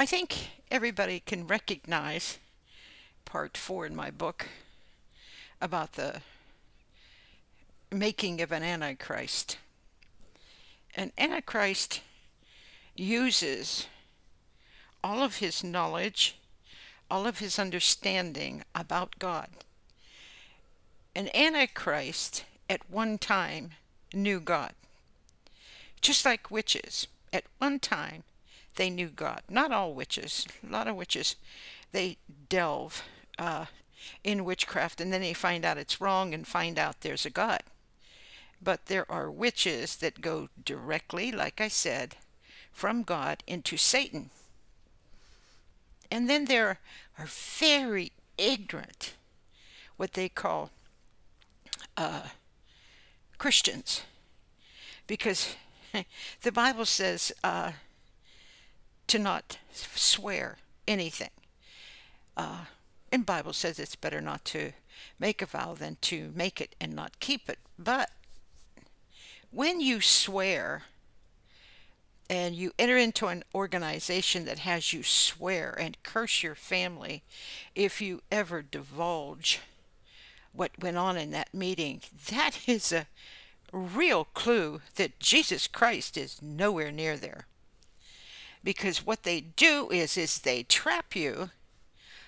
I think everybody can recognize part 4 in my book about the making of an Antichrist. An Antichrist uses all of his knowledge, all of his understanding about God. An Antichrist at one time knew God. Just like witches, at one time they knew God. Not all witches. A lot of witches, they delve in witchcraft and then they find out it's wrong and find out there's a God. But there are witches that go directly, like I said, from God into Satan. And then there are very ignorant, what they call Christians. Because the Bible says to not swear anything. And Bible says it's better not to make a vow than to make it and not keep it. But when you swear and you enter into an organization that has you swear and curse your family, if you ever divulge what went on in that meeting, that is a real clue that Jesus Christ is nowhere near there. Because what they do is they trap you.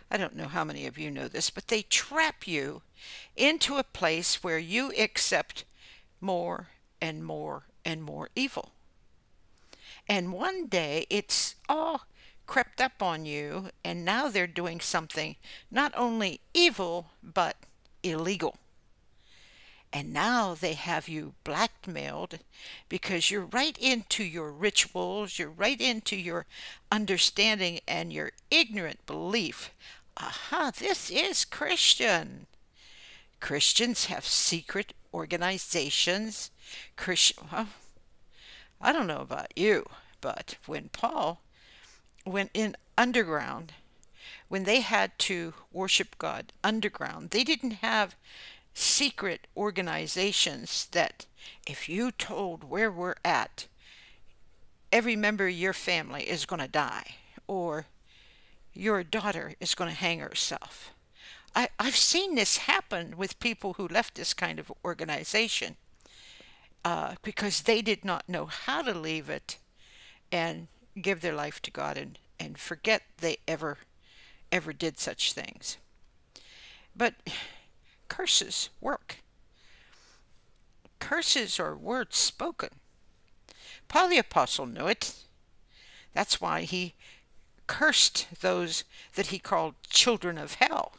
I don't know how many of you know this, but they trap you into a place where you accept more and more and more evil. And one day it's all crept up on you, and now they're doing something not only evil but illegal. And now they have you blackmailed because you're right into your rituals, you're right into your understanding and your ignorant belief. Aha, this is Christian. Christians have secret organizations. Well, I don't know about you, but when Paul went in underground, when they had to worship God underground, they didn't have secret organizations that if you told where we're at, every member of your family is going to die, or your daughter is going to hang herself. I've seen this happen with people who left this kind of organization because they did not know how to leave it and give their life to God and forget they ever did such things. But curses work. Curses are words spoken. Paul the Apostle knew it. That's why he cursed those that he called children of hell.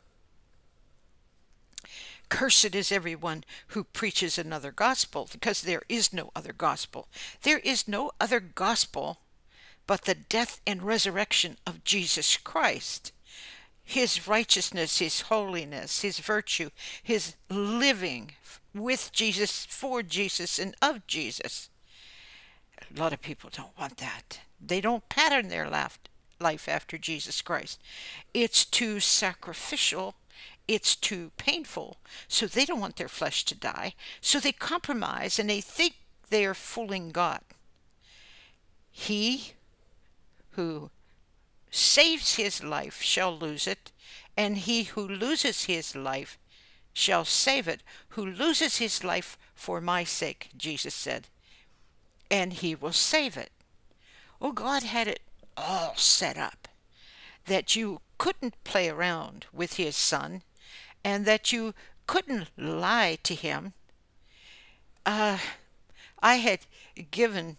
Cursed is everyone who preaches another gospel, because there is no other gospel. There is no other gospel but the death and resurrection of Jesus Christ. His righteousness, his holiness, his virtue, his living with Jesus, for Jesus, and of Jesus. A lot of people don't want that. They don't pattern their life after Jesus Christ. It's too sacrificial. It's too painful. So they don't want their flesh to die. So they compromise and they think they are fooling God. He who saves his life shall lose it, and he who loses his life shall save it. Who loses his life for my sake, Jesus said, and he will save it. Oh, God had it all set up that you couldn't play around with his son and that you couldn't lie to him. I had given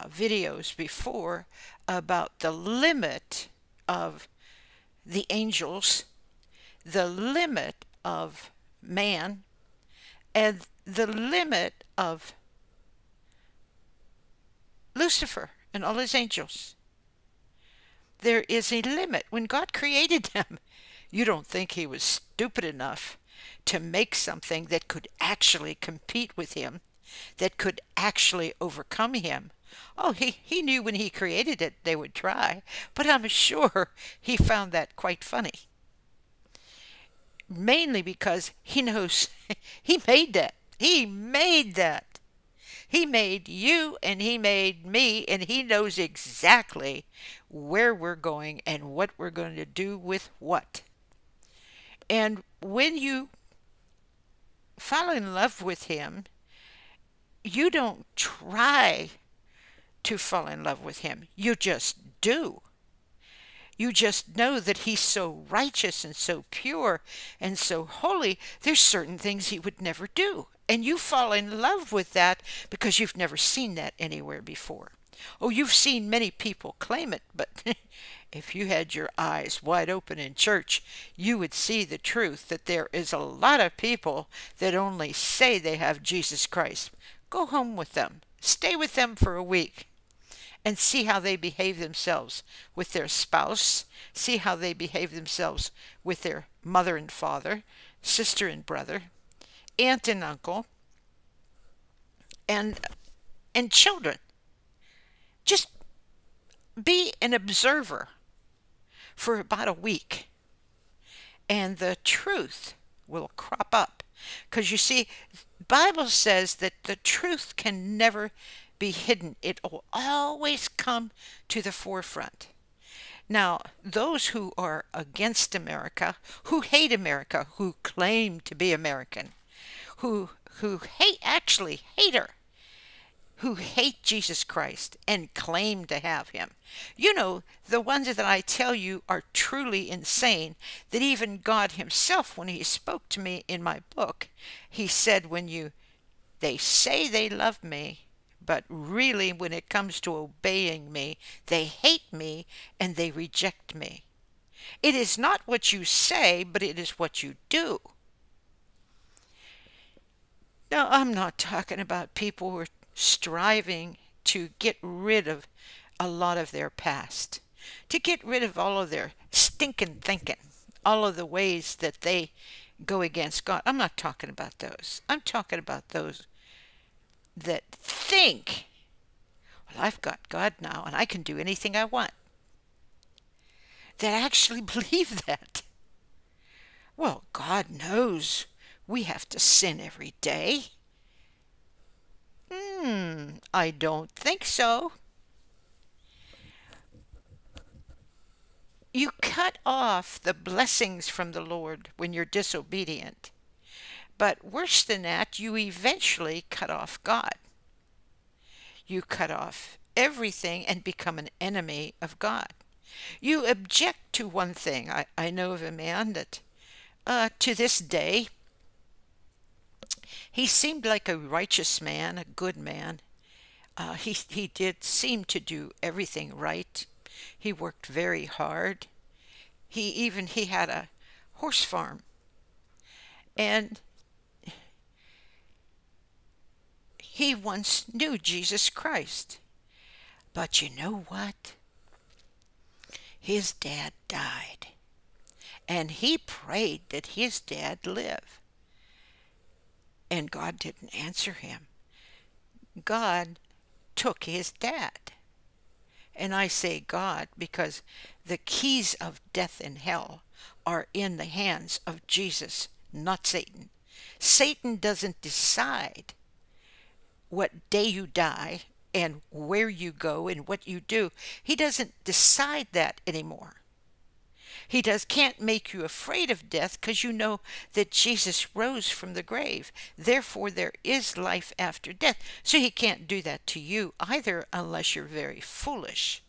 videos before about the limit of the angels, the limit of man, and the limit of Lucifer and all his angels. There is a limit. When God created them, you don't think he was stupid enough to make something that could actually compete with him, that could actually overcome him. Oh, he knew when he created it they would try, but I'm sure he found that quite funny. Mainly because he knows he made that. He made that. He made you and He made me, and He knows exactly where we're going and what we're going to do with what. And when you fall in love with Him, you don't try to fall in love with Him. You just do. You just know that He's so righteous and so pure and so holy, there's certain things He would never do. And you fall in love with that because you've never seen that anywhere before. Oh, you've seen many people claim it, but if you had your eyes wide open in church, you would see the truth that there is a lot of people that only say they have Jesus Christ. Go home with them. Stay with them for a week and see how they behave themselves with their spouse. See how they behave themselves with their mother and father, sister and brother, aunt and uncle, and children. Just be an observer for about a week, and the truth will crop up. Because you see, the Bible says that the truth can never be hidden. It will always come to the forefront. Now, those who are against America, who hate America, who claim to be American, who actually hate her, who hate Jesus Christ and claim to have Him. You know, the ones that I tell you are truly insane, that even God Himself, when He spoke to me in my book, He said, they say they love me, but really when it comes to obeying me, they hate me and they reject me. It is not what you say, but it is what you do. Now, I'm not talking about people who are striving to get rid of a lot of their past, to get rid of all of their stinking thinking, all of the ways that they go against God. I'm not talking about those. I'm talking about those that think, well, I've got God now and I can do anything I want. That actually believe that. Well, God knows we have to sin every day. I don't think so. You cut off the blessings from the Lord when you're disobedient. But worse than that, you eventually cut off God. You cut off everything and become an enemy of God. You object to one thing. I know of a man that to this day, he seemed like a righteous man, a good man. He did seem to do everything right. He worked very hard. He had a horse farm. And he once knew Jesus Christ. But you know what? His dad died. And he prayed that his dad live. And God didn't answer him. God took his dad. And I say God because the keys of death and hell are in the hands of Jesus, not Satan. Satan doesn't decide what day you die and where you go and what you do. He doesn't decide that anymore. He can't make you afraid of death because you know that Jesus rose from the grave. Therefore, there is life after death. So he can't do that to you either unless you're very foolish.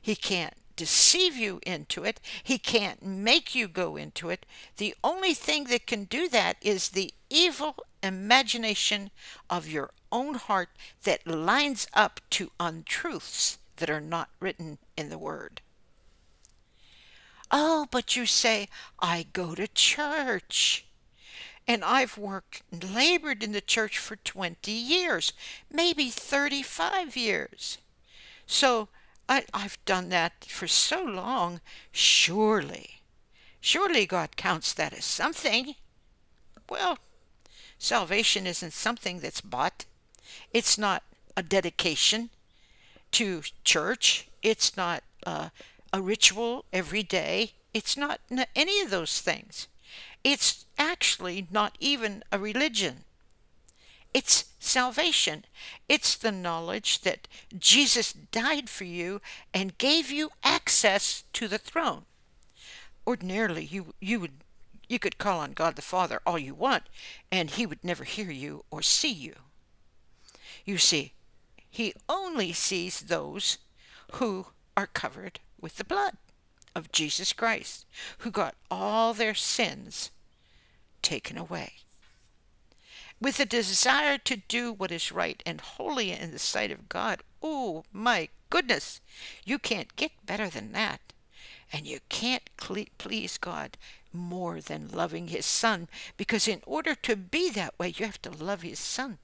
He can't deceive you into it. He can't make you go into it. The only thing that can do that is the evil imagination of your own heart that lines up to untruths that are not written in the Word. Oh, but you say, I go to church. And I've worked and labored in the church for 20 years, maybe 35 years. So I've done that for so long. Surely God counts that as something. Well, salvation isn't something that's bought. It's not a dedication to church. It's not a ritual every day. It's not any of those things. It's actually not even a religion. It's salvation. It's the knowledge that Jesus died for you and gave you access to the throne. Ordinarily, you could call on God the Father all you want, and he would never hear you or see you. You see, he only sees those who are covered with the blood of Jesus Christ, who got all their sins taken away. With a desire to do what is right and holy in the sight of God. Oh my goodness, you can't get better than that. And you can't please God more than loving his Son, because in order to be that way, you have to love his Son.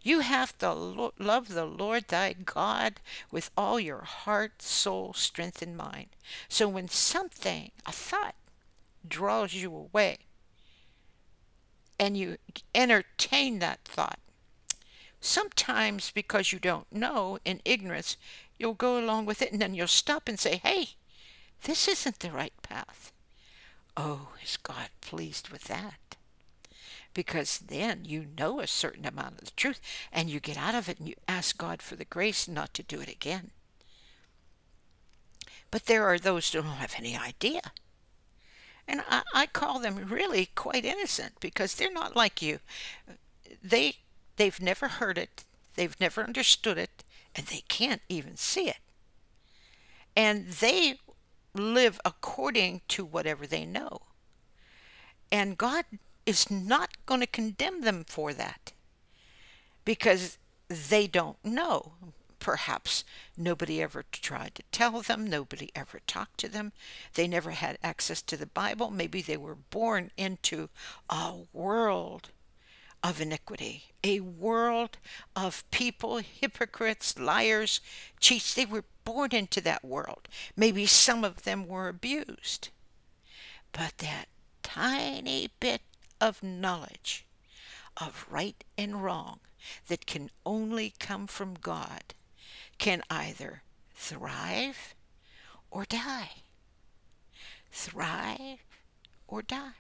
You have to love the Lord thy God with all your heart, soul, strength, and mind. So when something, a thought, draws you away, and you entertain that thought, sometimes because you don't know, in ignorance, you'll go along with it, and then you'll stop and say, hey, this isn't the right path. Oh, is God pleased with that? Because then you know a certain amount of the truth, and you get out of it, and you ask God for the grace not to do it again. But there are those who don't have any idea. And I call them really quite innocent, because they're not like you. They've never heard it, they've never understood it, and they can't even see it. And they live according to whatever they know. And God is not going to condemn them for that, because they don't know. Perhaps nobody ever tried to tell them, nobody ever talked to them, they never had access to the Bible. Maybe they were born into a world of iniquity, a world of people, hypocrites, liars, cheats. They were born into that world. Maybe some of them were abused. But that tiny bit of knowledge of right and wrong that can only come from God can either thrive or die. Thrive or die.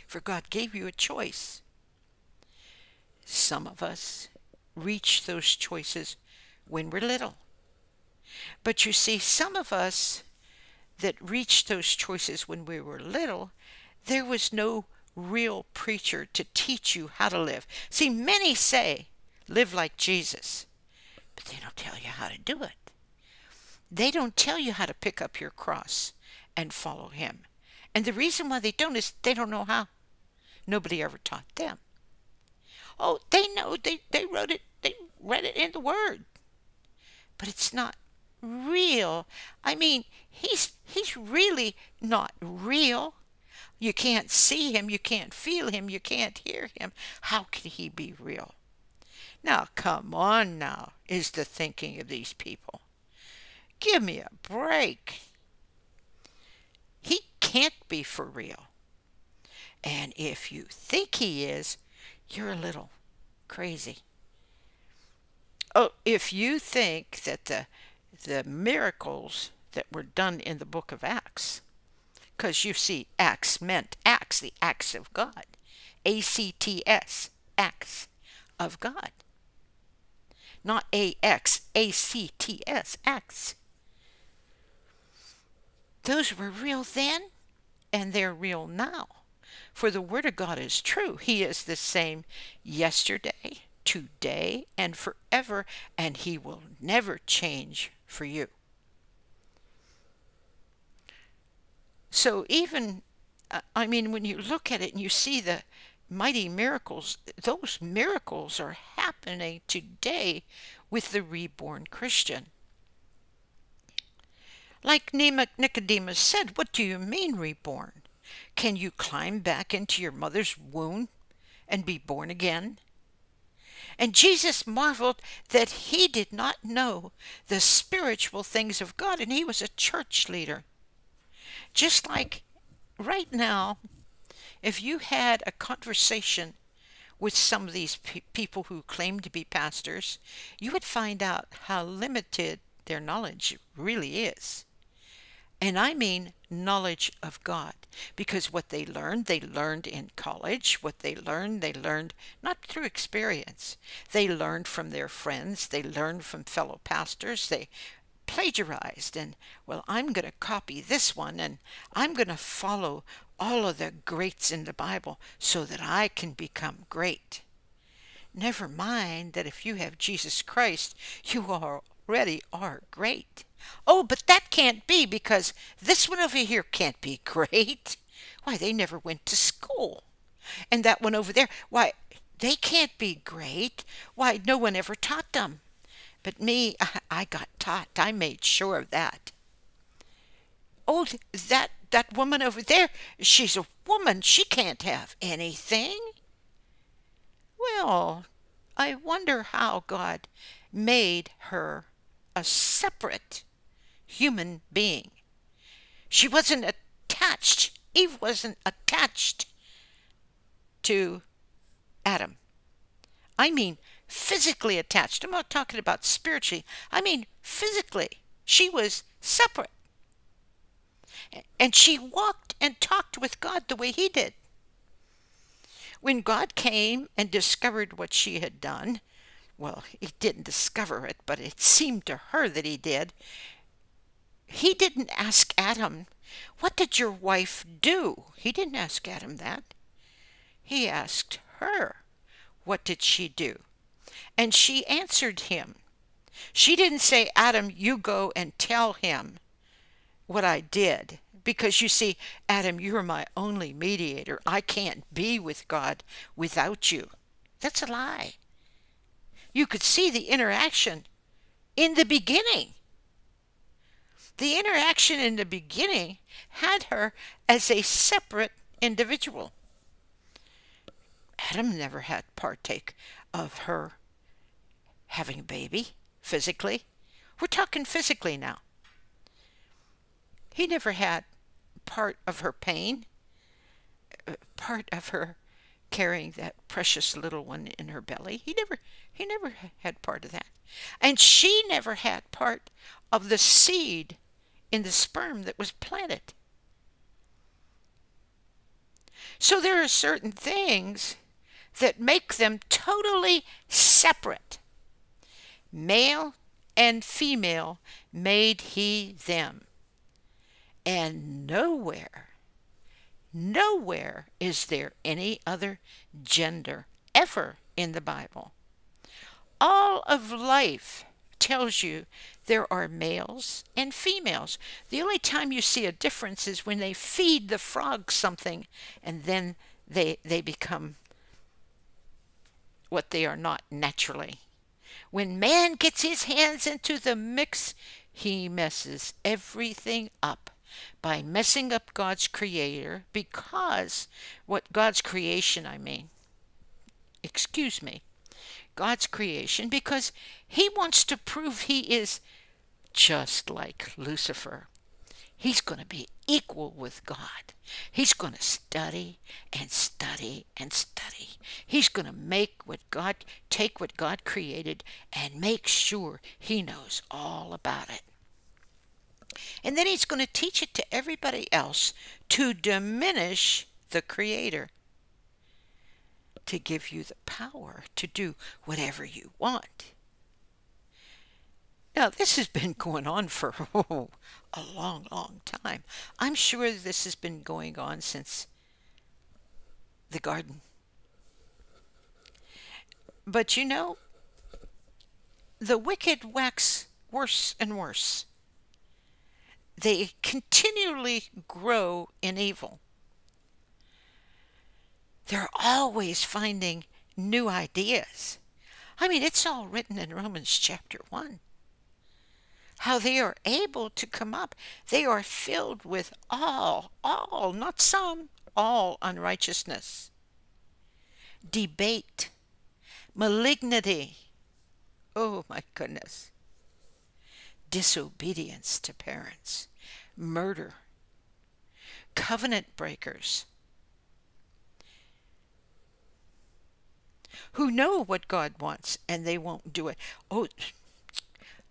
For God gave you a choice. Some of us reach those choices when we're little. But you see, some of us that reached those choices when we were little, there was no real preacher to teach you how to live. See, many say, live like Jesus, but they don't tell you how to do it. They don't tell you how to pick up your cross and follow him. And the reason why they don't is they don't know how. Nobody ever taught them. Oh, they know, they wrote it, they read it in the Word. But it's not real. I mean, he's really not real. You can't see him, you can't feel him, you can't hear him. How can he be real? Now, come on now, is the thinking of these people. Give me a break. He can't be for real. And if you think he is, you're a little crazy. Oh, if you think that the miracles that were done in the book of Acts, because you see, Acts meant acts, the acts of God. A-C-T-S, acts of God. Not A-X, A-C-T-S, acts. Those were real then, and they're real now. For the Word of God is true. He is the same yesterday, today, and forever, and he will never change for you. So even, I mean, when you look at it and you see the mighty miracles, those miracles are happening today with the reborn Christian. Like Nicodemus said, what do you mean reborn? Can you climb back into your mother's womb and be born again? And Jesus marveled that he did not know the spiritual things of God, and he was a church leader. Just like right now, if you had a conversation with some of these people who claim to be pastors, you would find out how limited their knowledge really is. And I mean knowledge of God. Because what they learned in college. What they learned not through experience. They learned from their friends. They learned from fellow pastors. They plagiarized and, well, I'm going to copy this one and I'm going to follow all of the greats in the Bible so that I can become great. Never mind that if you have Jesus Christ, you already are great. Oh, but that can't be because this one over here can't be great. Why, they never went to school. And that one over there, why, they can't be great. Why, no one ever taught them. But me, I got taught. I made sure of that. Oh, that woman over there, she's a woman. She can't have anything. Well, I wonder how God made her a separate human being. She wasn't attached. Eve wasn't attached to Adam. I mean physically attached. I'm not talking about spiritually. I mean physically. She was separate. And she walked and talked with God the way he did. When God came and discovered what she had done, well, he didn't discover it, but it seemed to her that he did. He didn't ask Adam, "What did your wife do?" He didn't ask Adam that. He asked her, "What did she do?" And she answered him. She didn't say, "Adam, you go and tell him what I did." Because you see, Adam, you're my only mediator. I can't be with God without you. That's a lie. You could see the interaction in the beginning. The interaction in the beginning had her as a separate individual. Adam never had partake of her having a baby physically. We're talking physically now. He never had part of her pain, part of her carrying that precious little one in her belly. He never had part of that. And she never had part of the seed in the sperm that was planted. So there are certain things that make them totally separate. Male and female made he them. And nowhere is there any other gender ever in the Bible. All of life tells you there are males and females. The only time you see a difference is when they feed the frogs something and then they become what they are not naturally. When man gets his hands into the mix, he messes everything up by messing up God's creator, because God's creation, God's creation, because he wants to prove he is just like Lucifer. He's going to be equal with God. He's going to study and study and study. He's going to take what God created and make sure he knows all about it. And then he's going to teach it to everybody else to diminish the Creator, to give you the power to do whatever you want. Now, this has been going on for a long, long time. I'm sure this has been going on since the garden. But you know, the wicked wax worse and worse. They continually grow in evil. They're always finding new ideas. It's all written in Romans chapter 1. How they are able to come up. They are filled with all, not some, all unrighteousness. Debate. Malignity. Oh my goodness. Disobedience to parents. Murder. Covenant breakers. Who know what God wants and they won't do it. Oh,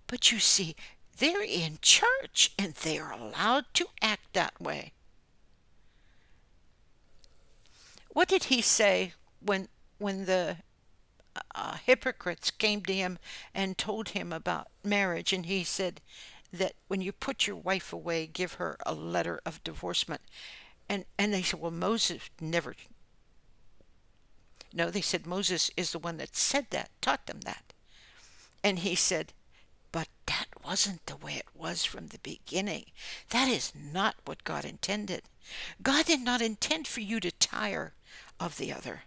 but you see, They're in church and they are allowed to act that way. What did he say when the hypocrites came to him and told him about marriage? And he said that when you put your wife away, give her a letter of divorcement. And they said, well, Moses never. No, they said Moses is the one that said that, taught them that. And he said, but that wasn't the way it was from the beginning. That is not what God intended. God did not intend for you to tire of the other.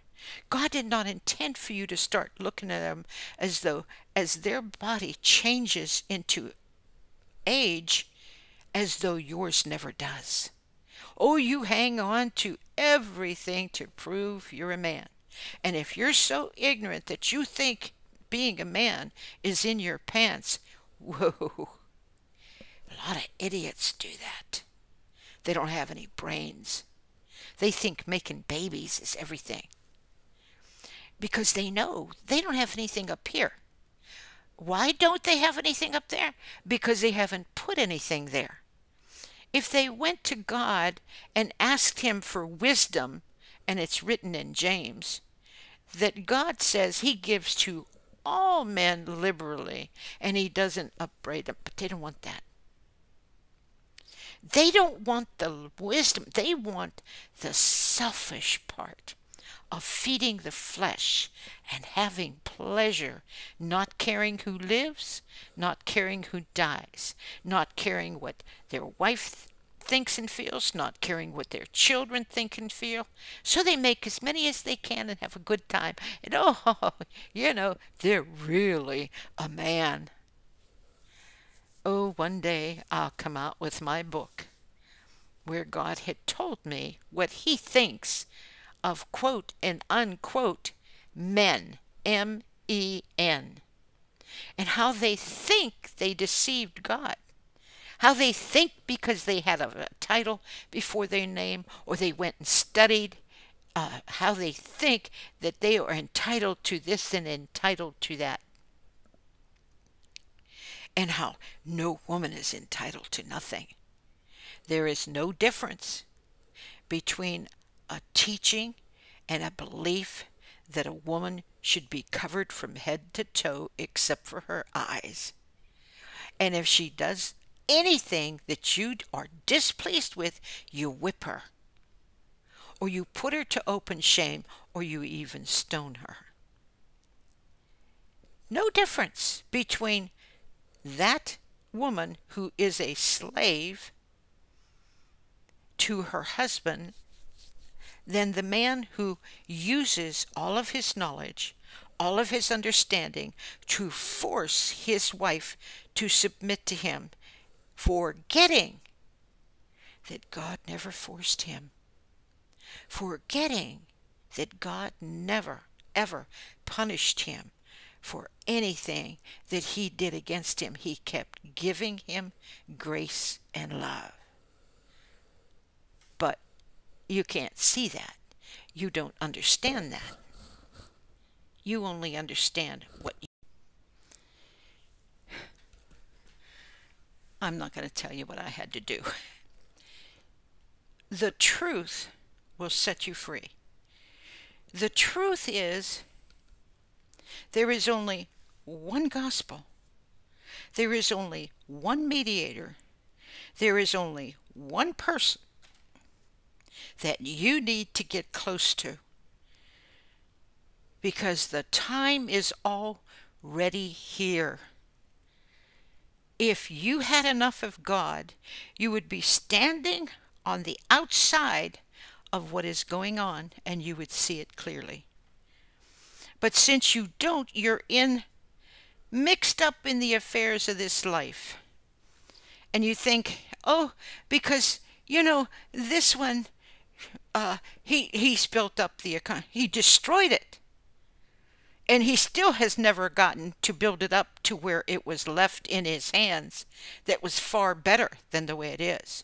God did not intend for you to start looking at them as though, as their body changes into age, as though yours never does. Oh, you hang on to everything to prove you're a man. And if you're so ignorant that you think being a man is in your pants, whoa, a lot of idiots do that. They don't have any brains. They think making babies is everything. Because they know they don't have anything up here. Why don't they have anything up there? Because they haven't put anything there. If they went to God and asked him for wisdom, and it's written in James, that God says he gives to all men liberally, and he doesn't upbraid them, but they don't want that. They don't want the wisdom. They want the selfish part of feeding the flesh and having pleasure, not caring who lives, not caring who dies, not caring what their wife thinks and feels, not caring what their children think and feel. So they make as many as they can and have a good time. And oh, they're really a man. Oh, one day I'll come out with my book where God had told me what he thinks of quote and unquote men, M-E-N, and how they think they deceived God. How they think because they had a title before their name or they went and studied, how they think that they are entitled to this and entitled to that. And how no woman is entitled to nothing. There is no difference between a teaching and a belief that a woman should be covered from head to toe except for her eyes. And if she does anything that you are displeased with, you whip her, or you put her to open shame, or you even stone her. No difference between that woman who is a slave to her husband than the man who uses all of his knowledge, all of his understanding to force his wife to submit to him, forgetting that God never forced him, forgetting that God never, ever punished him for anything that he did against him. He kept giving him grace and love. But you can't see that. You don't understand that. You only understand what you... I'm not going to tell you what I had to do. The truth will set you free. The truth is, there is only one gospel. There is only one mediator. There is only one person that you need to get close to, because the time is already here. If you had enough of God, you would be standing on the outside of what is going on and you would see it clearly. But since you don't, you're mixed up in the affairs of this life. And you think, oh, because, this one, he's built up the economy. He destroyed it. And he still has never gotten to build it up to where it was left in his hands that was far better than the way it is.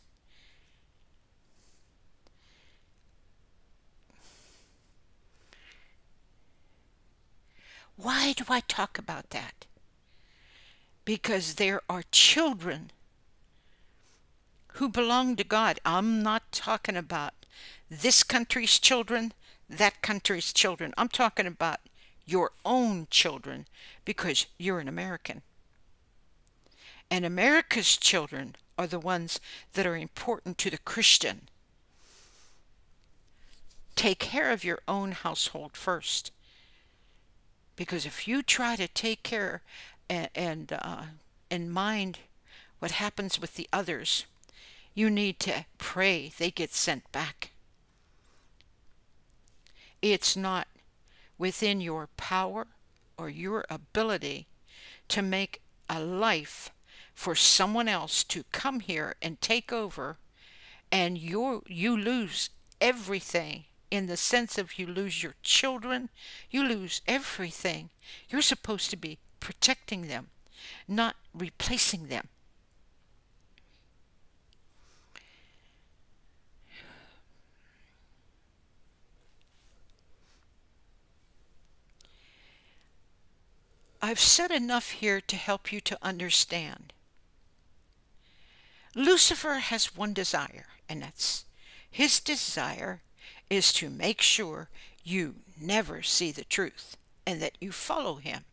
Why do I talk about that? because there are children who belong to God. I'm not talking about this country's children, that country's children. I'm talking about your own children because you're an American. And America's children are the ones that are important to the Christian. Take care of your own household first. Because if you try to take care and mind what happens with the others, you need to pray they get sent back. It's not within your power or your ability to make a life for someone else to come here and take over, and you lose everything, in the sense of you lose your children, you lose everything. You're supposed to be protecting them, not replacing them. I've said enough here to help you to understand. Lucifer has one desire, and that's his desire is to make sure you never see the truth and that you follow him.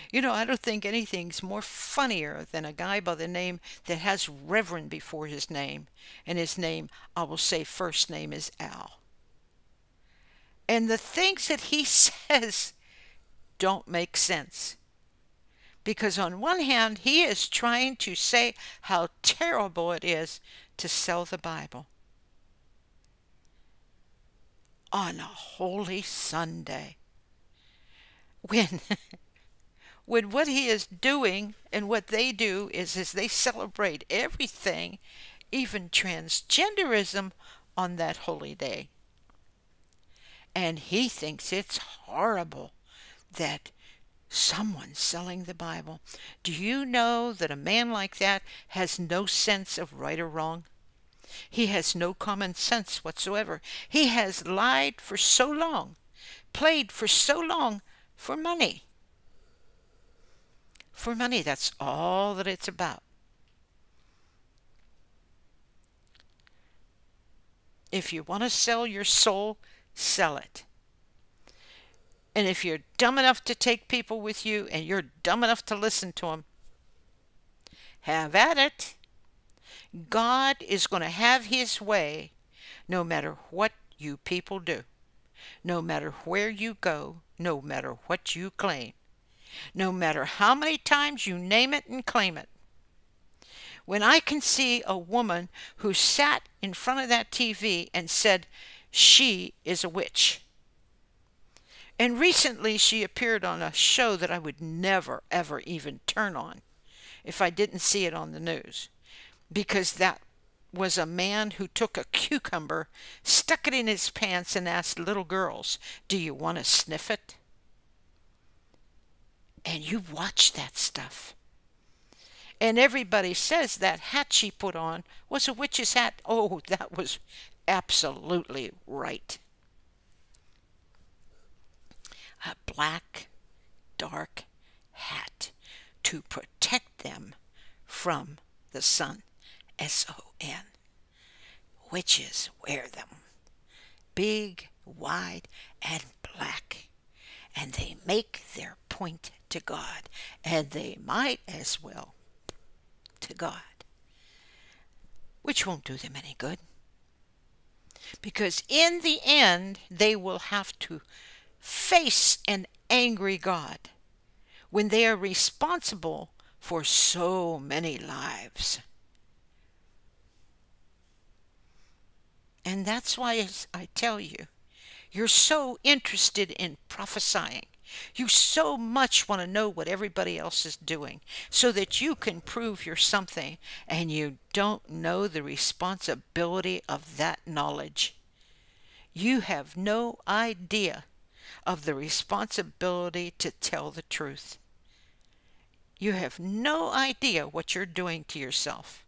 You know, I don't think anything's more funnier than a guy by the name that has Reverend before his name, and his name, I will say first name, is Al. And the things that he says don't make sense. Because on one hand, he is trying to say how terrible it is to sell the Bible on a holy Sunday. When when what he is doing and what they do is they celebrate everything, even transgenderism, on that holy day. And he thinks it's horrible that someone's selling the Bible. Do you know that a man like that has no sense of right or wrong? He has no common sense whatsoever. He has lied for so long, played for so long for money. For money, that's all that it's about. If you want to sell your soul, sell it. And if you're dumb enough to take people with you and you're dumb enough to listen to them, have at it. God is going to have his way no matter what you people do, no matter where you go, no matter what you claim, no matter how many times you name it and claim it. When I can see a woman who sat in front of that TV and said she is a witch, and recently she appeared on a show that I would never, ever even turn on if I didn't see it on the news. Because that was a man who took a cucumber, stuck it in his pants, and asked little girls, "Do you want to sniff it?" And you watch that stuff. And everybody says that hat she put on was a witch's hat. Oh, that was absolutely right. A black, dark hat to protect them from the sun. S-O-N. Witches wear them. Big, wide, and black. And they make their point to God. And they might as well to God. Which won't do them any good. Because in the end, they will have to face an angry God when they are responsible for so many lives. And that's why I tell you, you're so interested in prophesying. You so much want to know what everybody else is doing so that you can prove you're something, and you don't know the responsibility of that knowledge. You have no idea of the responsibility to tell the truth. You have no idea what you're doing to yourself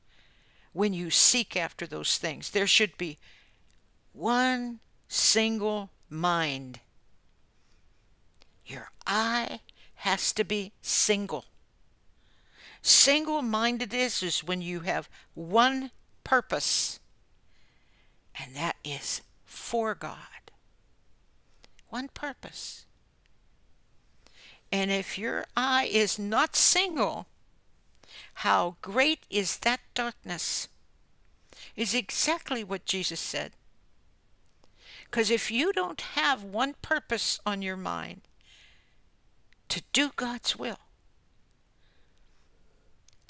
when you seek after those things. There should be one single mind. Your eye has to be single. Single-mindedness is when you have one purpose, and that is for God. One purpose. And if your eye is not single, how great is that darkness, is exactly what Jesus said. Because if you don't have one purpose on your mind, to do God's will,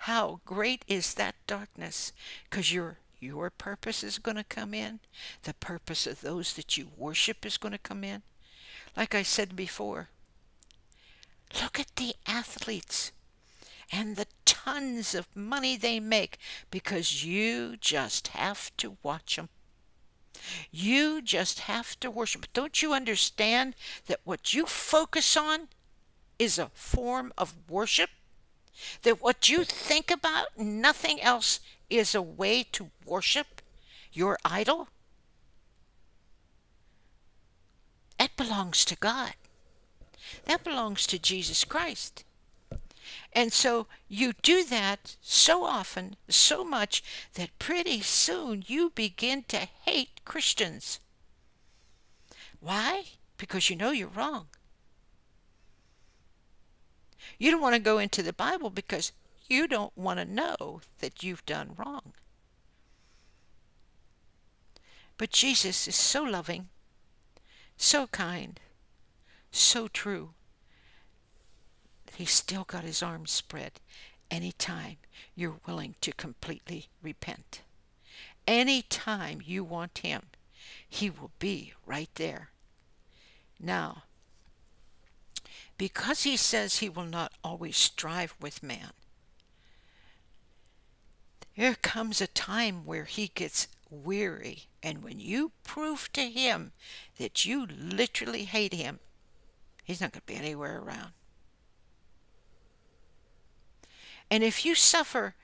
how great is that darkness? Because your purpose is going to come in. The purpose of those that you worship is going to come in. Like I said before, look at the athletes and the tons of money they make because you just have to watch them. You just have to worship. Don't you understand that what you focus on is a form of worship? That what you think about, nothing else, is a way to worship your idol? That belongs to God. That belongs to Jesus Christ. And so you do that so often, so much, that pretty soon you begin to hate Christians. Why? Because you know you're wrong. You don't want to go into the Bible because you don't want to know that you've done wrong. But Jesus is so loving, so kind, so true. He's still got his arms spread anytime you're willing to completely repent. Anytime you want him, he will be right there. Now, because he says he will not always strive with man, there comes a time where he gets weary, and when you prove to him that you literally hate him, he's not going to be anywhere around. And if you suffer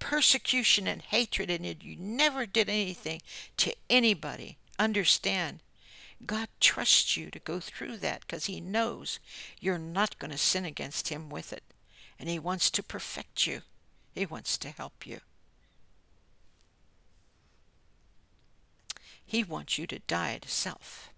persecution and hatred and you never did anything to anybody, understand, God trusts you to go through that because he knows you're not going to sin against him with it. And he wants to perfect you. He wants to help you. He wants you to die to self.